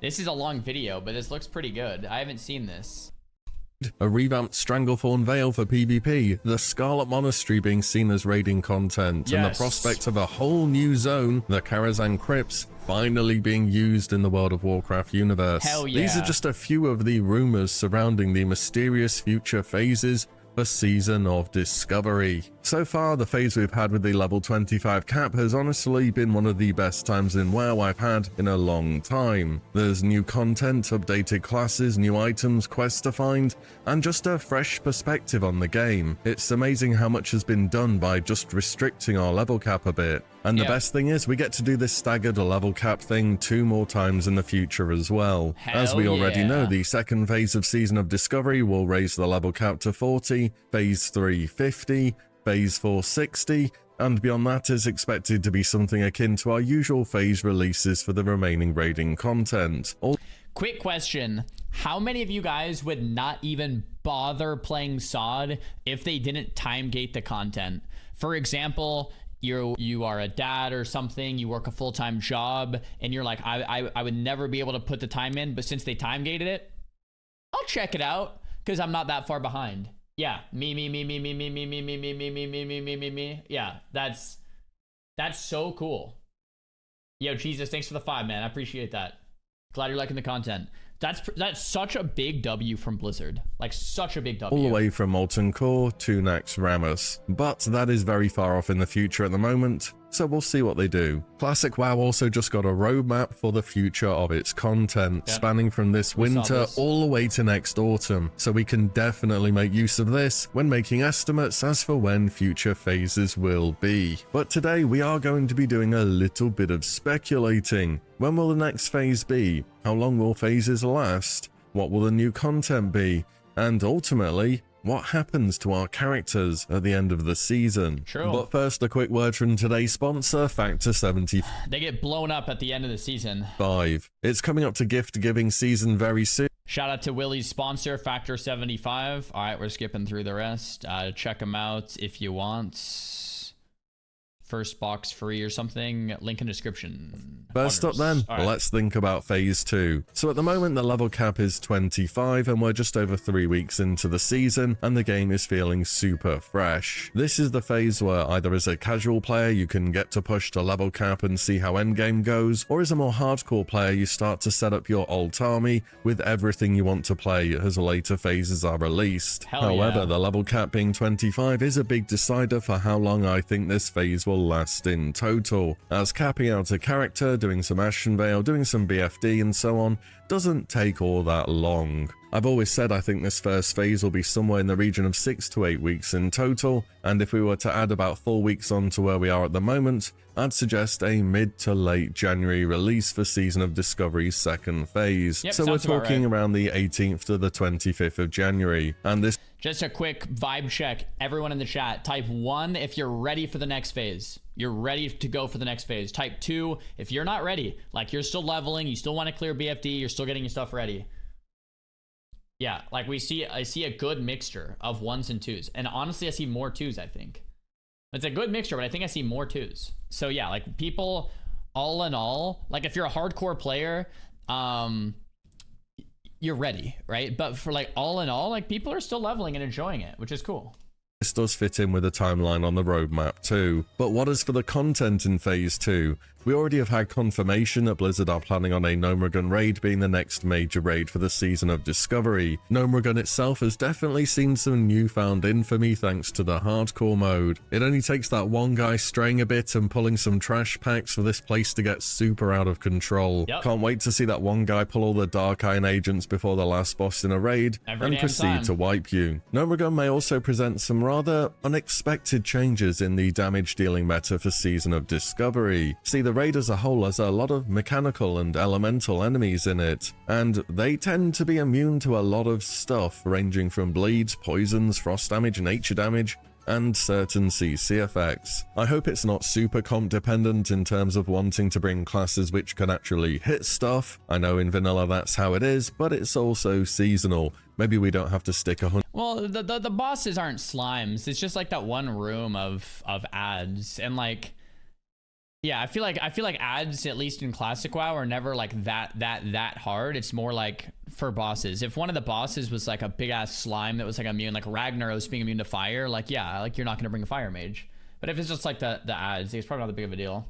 This is a long video, but this looks pretty good. I haven't seen this. A revamped Stranglethorn Vale for PvP, the Scarlet Monastery being seen as raiding content, and the prospect of a whole new zone, the Karazhan Crypts, finally being used in the World of Warcraft universe. Hell yeah. These are just a few of the rumors surrounding the mysterious future phases for Season of Discovery. So far, the phase we've had with the level 25 cap has honestly been one of the best times in WoW I've had in a long time. There's new content, updated classes, new items, quests to find, and just a fresh perspective on the game. It's amazing how much has been done by just restricting our level cap a bit. And the best thing is, we get to do this staggered level cap thing 2 more times in the future as well. As we already know, the second phase of Season of Discovery will raise the level cap to 40, Phase 3 50, Phase 4 60, and beyond that is expected to be something akin to our usual phase releases for the remaining raiding content. Quick question. How many of you guys would not even bother playing SOD if they didn't time gate the content? For example, you are a dad or something, you work a full-time job, and you're like, I would never be able to put the time in, but since they time gated it, I'll check it out because I'm not that far behind. Yeah, me. Yeah, that's so cool. Yo, Jesus, thanks for the 5, man. I appreciate that. Glad you're liking the content. That's such a big W from Blizzard. Like, such a big W. All the way from Molten Core to Nax Rammus. But that is very far off in the future at the moment, so we'll see what they do. Classic WoW also just got a roadmap for the future of its content, spanning from this winter all the way to next autumn, so we can definitely make use of this when making estimates as for when future phases will be. But today we are going to be doing a little bit of speculating. When will the next phase be? How long will phases last? What will the new content be? And ultimately, what happens to our characters at the end of the season? True. But first, a quick word from today's sponsor, Factor 75. They get blown up at the end of the season. It's coming up to gift giving season very soon. Shout out to Willie's sponsor, Factor 75. All right, we're skipping through the rest. Check them out if you want. First box free or something. Link in description. First up then, let's think about phase 2. So at the moment the level cap is 25 and we're just over 3 weeks into the season and the game is feeling super fresh. This is the phase where either as a casual player you can get to push to level cap and see how endgame goes, or as a more hardcore player you start to set up your alt army with everything you want to play as later phases are released. However, the level cap being 25 is a big decider for how long I think this phase will last in total, as capping out a character, doing some Ashen Veil, doing some BFD and so on doesn't take all that long. I've always said I think this first phase will be somewhere in the region of 6 to 8 weeks in total, and if we were to add about 4 weeks on to where we are at the moment, I'd suggest a mid to late January release for Season of Discovery's second phase. So we're talking around the 18th to the 25th of January, and this... Just a quick vibe check. Everyone in the chat, type 1 if you're ready for the next phase. You're ready to go for the next phase. Type 2 if you're not ready. Like, you're still leveling, you still want to clear BFD, you're still getting your stuff ready. Yeah, like I see a good mixture of 1s and 2s. And honestly, I see more 2s, I think. It's a good mixture, but I think I see more 2s. So yeah, like people, all in all, like if you're a hardcore player, you're ready, right? But for like all in all, like people are still leveling and enjoying it, which is cool. This does fit in with the timeline on the roadmap too. But what is for the content in phase 2? We already have had confirmation that Blizzard are planning on a Gnomeregan raid being the next major raid for the Season of Discovery. Gnomeregan itself has definitely seen some newfound infamy thanks to the hardcore mode. It only takes that one guy straying a bit and pulling some trash packs for this place to get super out of control. Can't wait to see that one guy pull all the Dark Iron agents before the last boss in a raid and proceed to wipe you. Gnomeregan may also present some rather unexpected changes in the damage dealing meta for Season of Discovery. See, the raid as a whole has a lot of mechanical and elemental enemies in it, and they tend to be immune to a lot of stuff ranging from bleeds, poisons, frost damage, nature damage, and certain CC effects. I hope it's not super comp dependent in terms of wanting to bring classes which can actually hit stuff. I know in vanilla that's how it is, but it's also seasonal. Maybe we don't have to stick 100. Well, the bosses aren't slimes. It's just like that one room of ads, and like Yeah, I feel like ads, at least in classic WoW, are never like that hard. It's more like for bosses. If one of the bosses was like a big ass slime that was like immune, like Ragnaros being immune to fire, like yeah, like you're not gonna bring a fire mage. But if it's just like the ads, it's probably not that big of a deal.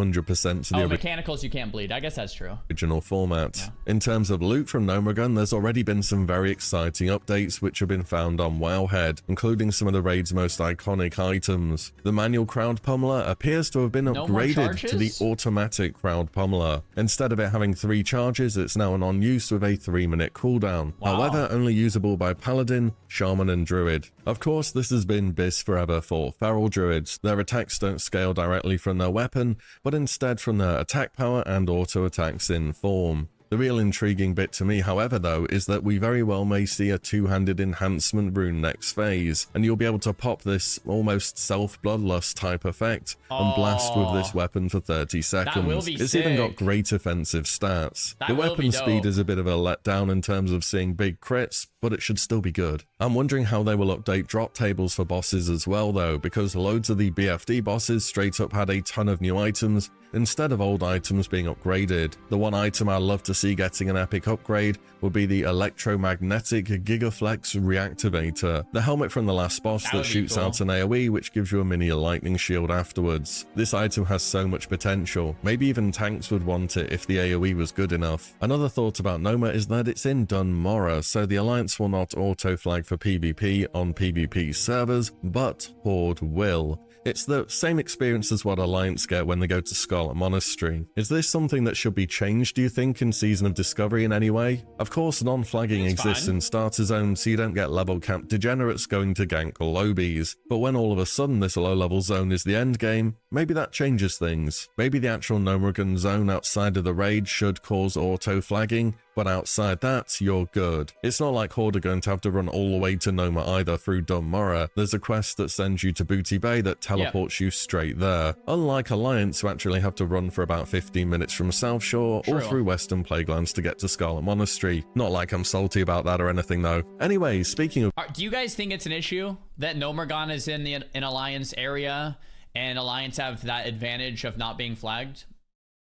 100% to the mechanicals you can't bleed. I guess that's true. Original format. Yeah. In terms of loot from Gnomeregan, there's already been some very exciting updates which have been found on Wowhead, including some of the raid's most iconic items. The manual crowd pummeler appears to have been upgraded to the automatic crowd pummeler. Instead of it having 3 charges, it's now on use with a 3-minute cooldown. Wow. However, only usable by paladin, shaman and druid. Of course, this has been bis forever for feral druids. Their attacks don't scale directly from their weapon, but instead from their attack power and auto attacks in form. The real intriguing bit to me, however, though, is that we very well may see a 2-handed enhancement rune next phase, and you'll be able to pop this almost self-bloodlust type effect and blast with this weapon for 30 seconds. That will be it's sick. even got great offensive stats. That The will weapon be speed dope. is a bit of a letdown in terms of seeing big crits, but it should still be good. I'm wondering how they will update drop tables for bosses as well, though, because loads of the BFD bosses straight up had a ton of new items instead of old items being upgraded. The one item I'd love to see getting an epic upgrade would be the electromagnetic Gigaflex reactivator, the helmet from the last boss that shoots out an AoE which gives you a mini lightning shield afterwards. This item has so much potential, maybe even tanks would want it if the AoE was good enough. Another thought about Noma is that it's in Dunmora, so the Alliance will not auto-flag for PvP on PvP servers, but Horde will. It's the same experience as what Alliance get when they go to Scarlet Monastery. Is this something that should be changed, do you think, in Season of Discovery in any way? Of course, non-flagging exists in Starter Zone, so you don't get level capped degenerates going to gank lowbies. But when all of a sudden this low-level zone is the endgame, maybe that changes things. Maybe the actual Gnomeregan zone outside of the raid should cause auto-flagging, but outside that, you're good. It's not like Horde are going to have to run all the way to Noma either through Dunmora. There's a quest that sends you to Booty Bay that teleports you straight there. Unlike Alliance, who actually have to run for about 15 minutes from South Shore or through Western Playgrounds to get to Scarlet Monastery. Not like I'm salty about that or anything though. Anyway, speaking of... Do you guys think it's an issue that Gnomeregan is in the Alliance area and Alliance have that advantage of not being flagged?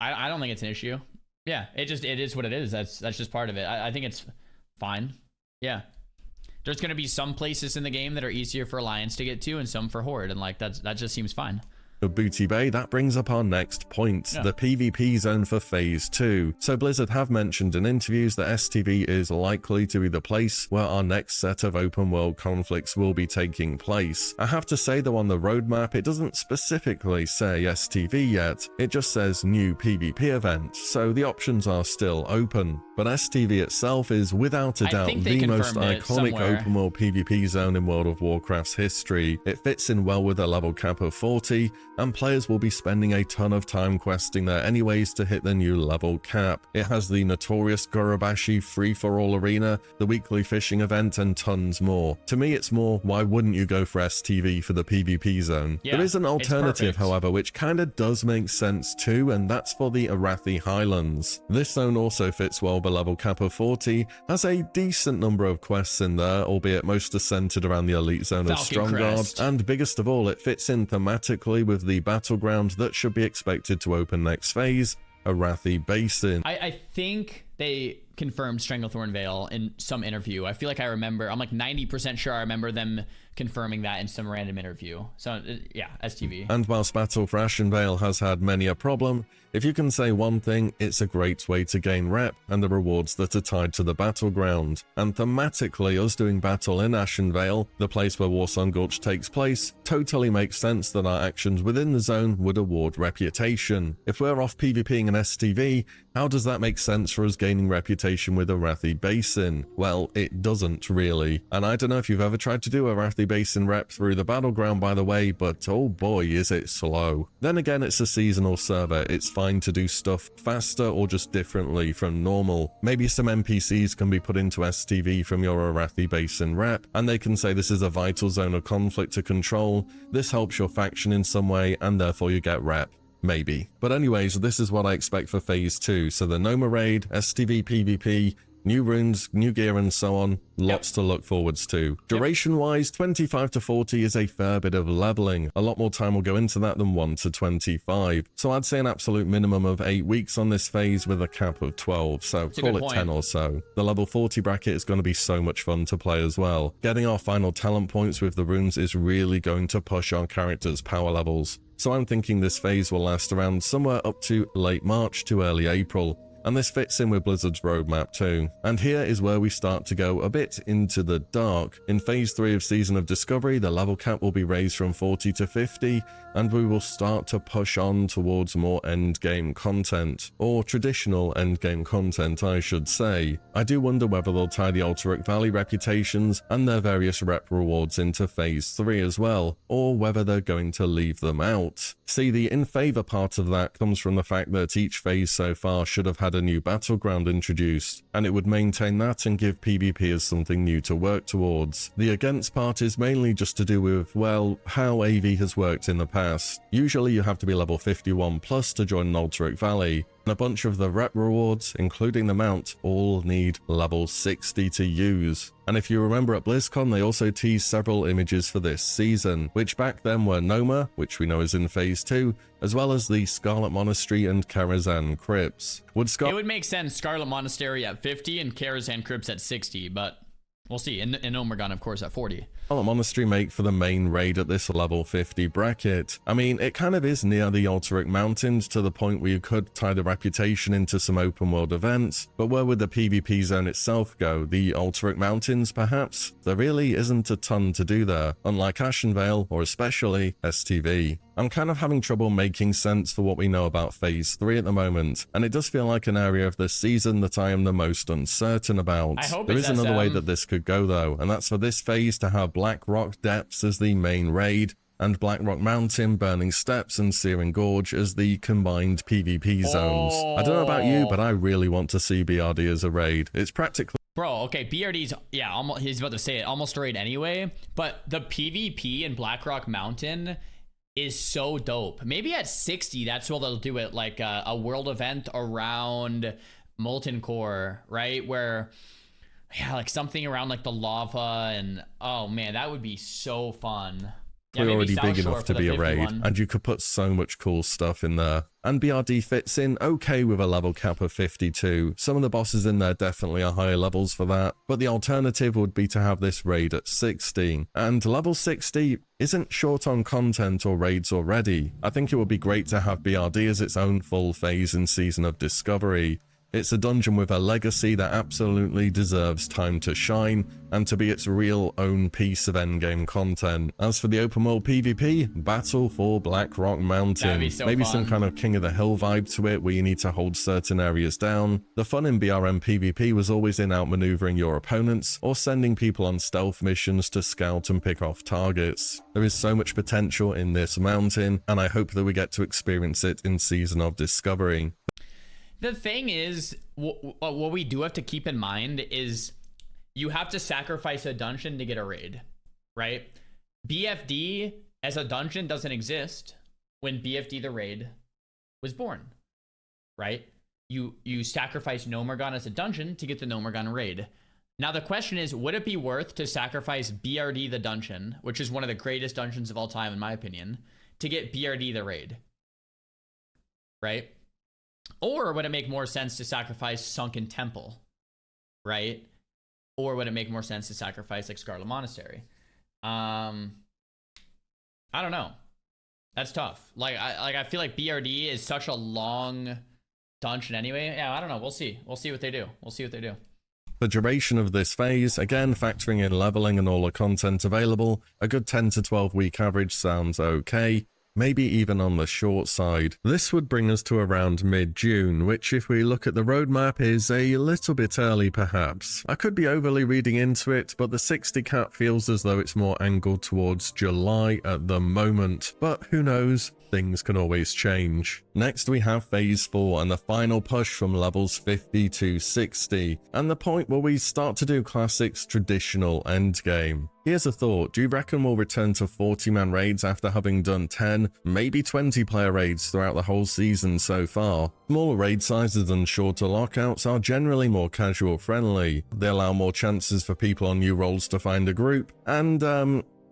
I don't think it's an issue. Yeah, it is what it is. That's just part of it. I think it's fine. Yeah. There's going to be some places in the game that are easier for Alliance to get to and some for Horde, and like that just seems fine. Of Booty Bay, that brings up our next point, the PvP zone for Phase 2. So Blizzard have mentioned in interviews that STV is likely to be the place where our next set of open world conflicts will be taking place. I have to say though, on the roadmap it doesn't specifically say STV yet, it just says new PvP event, so the options are still open. But STV itself is without a doubt the most iconic open world PvP zone in World of Warcraft's history. It fits in well with a level cap of 40, and players will be spending a ton of time questing there anyways to hit the new level cap. It has the notorious Gurubashi free-for-all arena, the weekly fishing event, and tons more. To me, it's more, why wouldn't you go for STV for the PvP zone? Yeah, there is an alternative, however, which kinda does make sense too, and that's for the Arathi Highlands. This zone also fits well below level cap of 40, has a decent number of quests in there, albeit most are centered around the elite zone of Stromgarde, and biggest of all, it fits in thematically with the battleground that should be expected to open next phase, Arathi Basin. I think they confirmed Stranglethorn Vale in some interview. I feel like I remember, I'm like 90% sure I remember them confirming that in some random interview. So yeah, STV. And whilst Battle for Ashenvale has had many a problem, if you can say one thing, it's a great way to gain rep and the rewards that are tied to the battleground. And thematically, us doing battle in Ashenvale, the place where Warsong Gulch takes place, totally makes sense that our actions within the zone would award reputation. If we're off PvPing an STV, how does that make sense for us gaining reputation with Arathi Basin? Well, it doesn't really. And I don't know if you've ever tried to do Arathi Basin rep through the battleground, by the way, but oh boy is it slow. Then again, it's a seasonal server, it's fine to do stuff faster or just differently from normal. Maybe some NPCs can be put into STV from your Arathi Basin rep, and they can say this is a vital zone of conflict to control, this helps your faction in some way, and therefore you get rep. Maybe. But anyways, this is what I expect for Phase 2. So the Noma raid, STV PvP, New runes, new gear and so on, lots to look forwards to. Duration wise, 25 to 40 is a fair bit of leveling. A lot more time will go into that than 1 to 25. So I'd say an absolute minimum of 8 weeks on this phase with a cap of 12, so call it 10 or so. The level 40 bracket is going to be so much fun to play as well. Getting our final talent points with the runes is really going to push our character's power levels. So I'm thinking this phase will last around somewhere up to late March to early April. And this fits in with Blizzard's roadmap too. And here is where we start to go a bit into the dark. In phase 3 of Season of Discovery, the level cap will be raised from 40 to 50, and we will start to push on towards more endgame content, or traditional endgame content I should say. I do wonder whether they'll tie the Alterac Valley reputations and their various rep rewards into phase 3 as well, or whether they're going to leave them out. See, the in favor part of that comes from the fact that each phase so far should have had a new battleground introduced, and it would maintain that and give PvP as something new to work towards. The against part is mainly just to do with, well, how AV has worked in the past. Usually you have to be level 51 plus to join Alterac Valley, and a bunch of the rep rewards, including the mount, all need level 60 to use. And if you remember at BlizzCon, they also teased several images for this season, which back then were Noma, which we know is in phase 2, as well as the Scarlet Monastery and Karazhan Crypts. It would make sense Scarlet Monastery at 50 and Karazhan Crypts at 60, but we'll see. And Gnomeregan, of course, at 40. Scarlet Monastery make for the main raid at this level 50 bracket. I mean, it kind of is near the Alterac Mountains to the point where you could tie the reputation into some open world events, but where would the PvP zone itself go? The Alterac Mountains, perhaps? There really isn't a ton to do there, unlike Ashenvale or especially STV. I'm kind of having trouble making sense for what we know about Phase 3 at the moment, and it does feel like an area of this season that I am the most uncertain about. I hope there is another way SM. that this could go though, and that's for this phase to have Black Rock Depths as the main raid, and Black Rock Mountain, Burning Steppes, and Searing Gorge as the combined PvP zones. I don't know about you, but I really want to see BRD as a raid. It's practically... Bro, okay, BRD's, yeah, almost, he's about to say it, almost a raid anyway, but the PvP in Black Rock Mountain is so dope. Maybe at 60, that's what they'll do it, like a world event around Molten Core, right? Where, yeah, like something around like the lava and, oh man, that would be so fun. Yeah, We're already South big Shore enough to for be the a raid, 51. and you could put so much cool stuff in there. And BRD fits in okay with a level cap of 52. Some of the bosses in there definitely are higher levels for that, but the alternative would be to have this raid at 60. And level 60 isn't short on content or raids already. I think it would be great to have BRD as its own full phase in Season of Discovery. It's a dungeon with a legacy that absolutely deserves time to shine and to be its real own piece of endgame content. As for the open world PvP, battle for Black Rock Mountain. That'd be so Maybe fun. some kind of King of the Hill vibe to it where you need to hold certain areas down. The fun in BRM PvP was always in outmaneuvering your opponents or sending people on stealth missions to scout and pick off targets. There is so much potential in this mountain, and I hope that we get to experience it in Season of Discovery. The thing is, what we do have to keep in mind is you have to sacrifice a dungeon to get a raid, right? BFD as a dungeon doesn't exist when BFD the raid was born, right? You sacrifice Gnomeregan as a dungeon to get the Gnomeregan raid. Now the question is, would it be worth to sacrifice BRD the dungeon, which is one of the greatest dungeons of all time in my opinion, to get BRD the raid, right? Or would it make more sense to sacrifice Sunken Temple, right? Or would it make more sense to sacrifice like Scarlet Monastery? I don't know. That's tough. I feel like BRD is such a long dungeon anyway. Yeah, I don't know. We'll see. We'll see what they do. We'll see what they do. The duration of this phase, again factoring in leveling and all the content available, a good 10 to 12 week average sounds okay. Maybe even on the short side. This would bring us to around mid-June, which if we look at the roadmap is a little bit early perhaps. I could be overly reading into it, but the 60 cap feels as though it's more angled towards July at the moment, but who knows, things can always change. Next we have phase 4 and the final push from levels 50 to 60, and the point where we start to do Classic's traditional endgame. Here's a thought, do you reckon we'll return to 40-man raids after having done 10, maybe 20-player raids throughout the whole season so far? Smaller raid sizes and shorter lockouts are generally more casual friendly. They allow more chances for people on new roles to find a group, and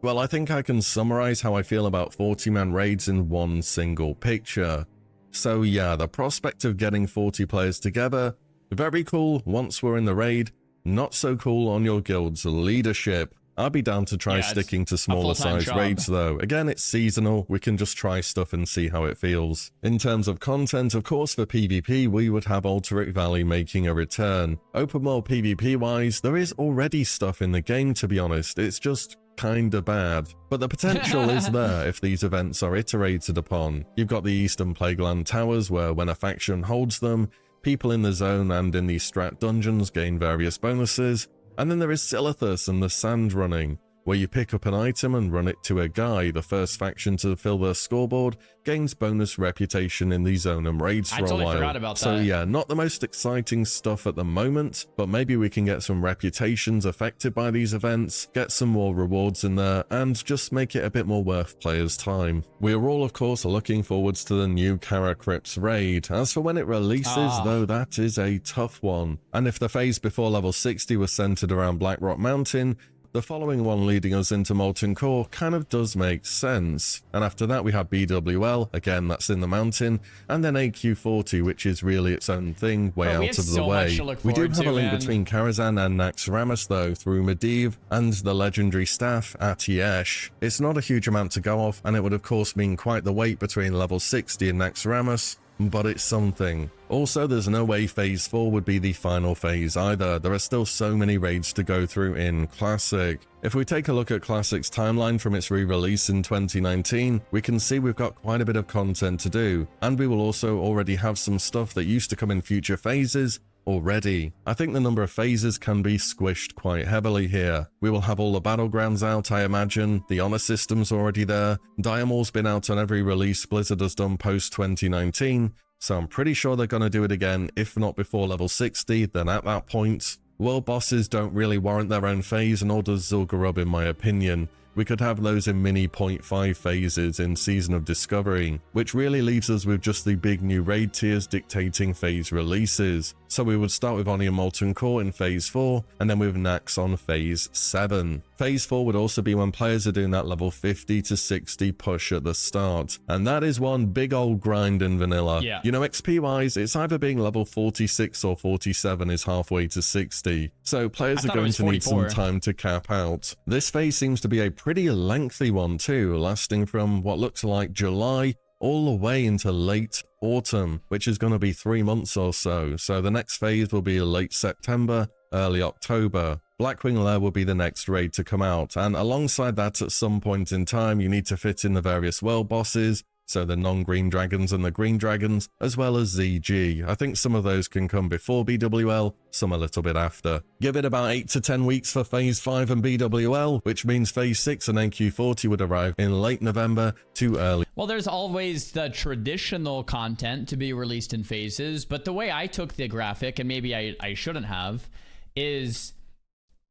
well, I think I can summarize how I feel about 40-man raids in one single picture. So yeah, the prospect of getting 40 players together, very cool once we're in the raid, not so cool on your guild's leadership. I'd be down to try sticking to smaller size raids though. Again, it's seasonal, we can just try stuff and see how it feels. In terms of content, of course for PvP, we would have Alterac Valley making a return. Open world PvP wise, there is already stuff in the game, to be honest, it's just kinda bad. But the potential is there if these events are iterated upon. You've got the Eastern Plagueland Towers where when a faction holds them, people in the zone and in these strat dungeons gain various bonuses. And then there is Silithus and the Sand Running, where you pick up an item and run it to a guy. The first faction to fill their scoreboard gains bonus reputation in the zone and raids for a while. Forgot about that. So yeah, not the most exciting stuff at the moment, but maybe we can get some reputations affected by these events, get some more rewards in there, and just make it a bit more worth players' time. We are all, of course, looking forwards to the new Kara Crypts raid. As for when it releases, though, that is a tough one. And if the phase before level 60 was centered around Blackrock Mountain, the following one leading us into Molten Core kind of does make sense. And after that we have BWL, again that's in the mountain, and then AQ40, which is really its own thing, way out of the way. We do have a link between Karazhan and Naxxramas though, through Medivh and the legendary staff at Yesh. It's not a huge amount to go off, and it would of course mean quite the wait between level 60 and Naxxramas, but it's something. Also, there's no way Phase 4 would be the final phase either. There are still so many raids to go through in Classic. If we take a look at Classic's timeline from its re-release in 2019, we can see we've got quite a bit of content to do, and we will also already have some stuff that used to come in future phases already. I think the number of phases can be squished quite heavily here. We will have all the battlegrounds out, I imagine. The honor system's already there. Diamor's been out on every release Blizzard has done post 2019, so I'm pretty sure they're going to do it again, if not before level 60, then at that point. World bosses don't really warrant their own phase, nor does Zul'Gurub in my opinion. We could have those in mini 0.5 phases in Season of Discovery, which really leaves us with just the big new raid tiers dictating phase releases. So we would start with Oni and Molten Core in Phase 4, and then with Nax on Phase 7. Phase 4 would also be when players are doing that level 50 to 60 push at the start, and that is one big old grind in vanilla. Yeah. You know, XP wise, it's either being level 46 or 47 is halfway to 60, so players are going to need some time to cap out. This phase seems to be a pretty lengthy one too, lasting from what looks like July all the way into late autumn, which is going to be 3 months or so. So the next phase will be late September, early October. Blackwing Lair will be the next raid to come out, and alongside that at some point in time you need to fit in the various world bosses, so the non-green dragons and the green dragons, as well as ZG. I think some of those can come before BWL, some a little bit after. Give it about 8 to 10 weeks for Phase 5 and BWL, which means Phase 6 and NQ40 would arrive in late November to early. Well, there's always the traditional content to be released in phases, but the way I took the graphic, and maybe I shouldn't have, is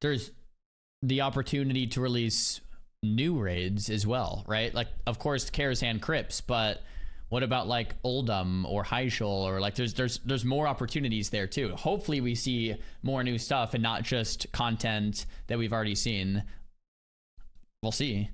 there's the opportunity to release new raids as well, right? Like, of course, Karazhan Crypts, but what about like Uldum or Hyshal, or like there's more opportunities there too. Hopefully we see more new stuff and not just content that we've already seen. We'll see.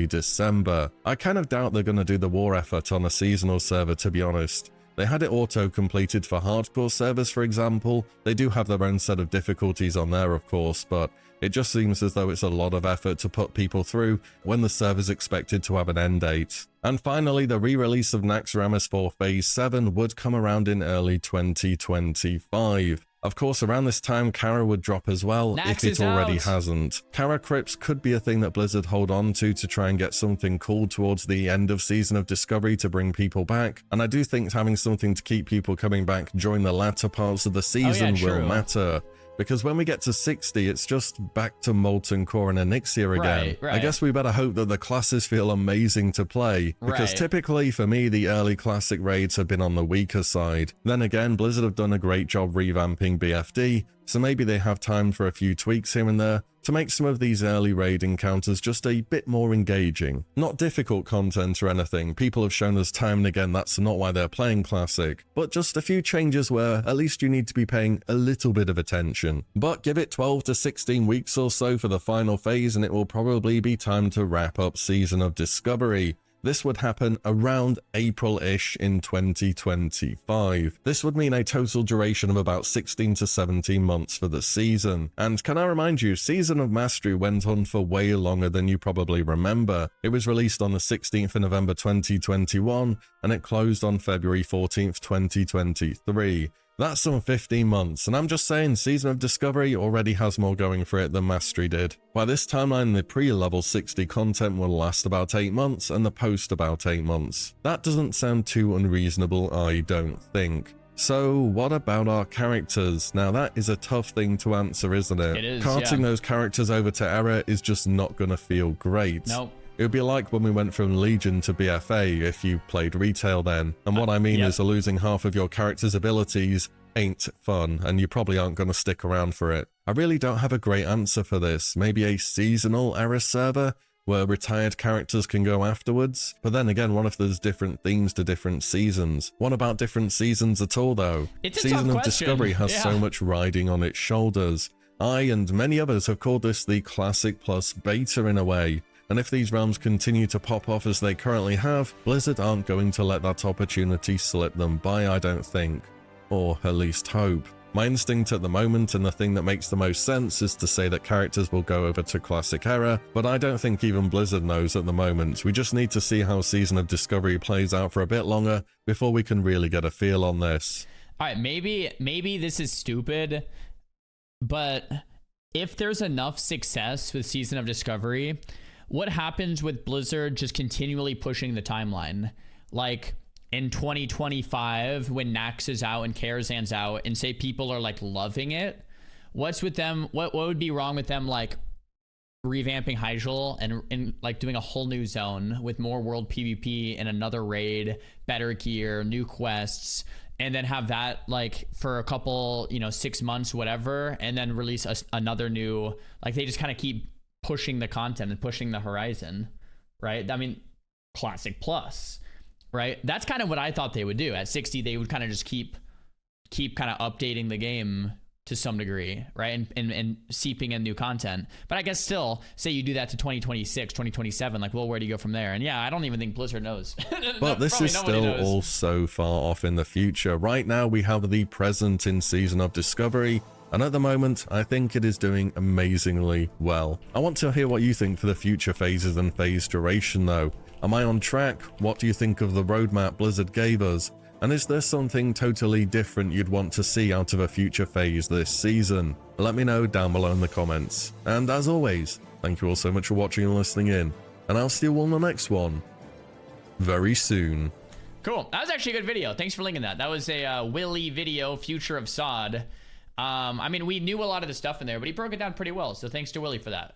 December. I kind of doubt they're going to do the war effort on a seasonal server, to be honest. They had it auto-completed for hardcore servers, for example. They do have their own set of difficulties on there, of course, but it just seems as though it's a lot of effort to put people through when the server's expected to have an end date. And finally, the re-release of Naxxramas for Phase 7 would come around in early 2025. Of course, around this time, Kara would drop as well, if it already hasn't. Kara Crypts could be a thing that Blizzard hold on to try and get something cool towards the end of Season of Discovery to bring people back. And I do think having something to keep people coming back during the latter parts of the season will matter. Because when we get to 60, it's just back to Molten Core and Onyxia again. Right. I guess we better hope that the classes feel amazing to play, because typically for me, the early classic raids have been on the weaker side. Then again, Blizzard have done a great job revamping BFD, so maybe they have time for a few tweaks here and there, to make some of these early raid encounters just a bit more engaging. Not difficult content or anything, people have shown us time and again that's not why they're playing Classic, but just a few changes where at least you need to be paying a little bit of attention. But give it 12 to 16 weeks or so for the final phase and it will probably be time to wrap up Season of Discovery. This would happen around April-ish in 2025. This would mean a total duration of about 16 to 17 months for the season. And can I remind you, Season of Mastery went on for way longer than you probably remember. It was released on the 16th of November 2021, and it closed on February 14th, 2023. That's some 15 months, and I'm just saying Season of Discovery already has more going for it than Mastery did. By this timeline, the pre-level 60 content will last about 8 months, and the post about 8 months. That doesn't sound too unreasonable, I don't think. So what about our characters? Now that is a tough thing to answer, isn't it? It is, Carting yeah. those characters over to Era is just not gonna feel great. Nope. It would be like when we went from Legion to BFA if you played retail then. And what I mean yep. is losing half of your character's abilities ain't fun, and you probably aren't going to stick around for it. I really don't have a great answer for this. Maybe a seasonal Era server where retired characters can go afterwards? But then again, what if there's different themes to different seasons? What about different seasons at all though? It's a Season tough of question. Discovery has Yeah. so much riding on its shoulders. I and many others have called this the Classic Plus beta in a way. And if these realms continue to pop off as they currently have, Blizzard aren't going to let that opportunity slip them by, I don't think. Or at least hope. My instinct at the moment and the thing that makes the most sense is to say that characters will go over to Classic Era, but I don't think even Blizzard knows at the moment. We just need to see how Season of Discovery plays out for a bit longer before we can really get a feel on this. All right, maybe this is stupid, but if there's enough success with Season of Discovery, what happens with Blizzard just continually pushing the timeline? Like in 2025, when Nax is out and Karazhan's out, and say people are like loving it, what's with them? What would be wrong with them like revamping Hyjal and like doing a whole new zone with more world PvP and another raid, better gear, new quests, and then have that like for a couple, 6 months, whatever, and then release another new, like they just kind of keep pushing the content and pushing the horizon, right? I mean, Classic Plus, right? That's kind of what I thought they would do. At 60, they would kind of just keep kind of updating the game to some degree, right? And seeping in new content. But I guess still, say you do that to 2026, 2027, like, well, where do you go from there? And yeah, I don't even think Blizzard knows. But this is still all so far off in the future. Right now, we have the present in Season of Discovery, and at the moment, I think it is doing amazingly well. I want to hear what you think for the future phases and phase duration though. Am I on track? What do you think of the roadmap Blizzard gave us? And is there something totally different you'd want to see out of a future phase this season? Let me know down below in the comments. And as always, thank you all so much for watching and listening in. And I'll see you all in the next one very soon. Cool. That was actually a good video. Thanks for linking that. That was a Willy video, Future of Sod. I mean, we knew a lot of the stuff in there, but he broke it down pretty well. So thanks to Willy for that.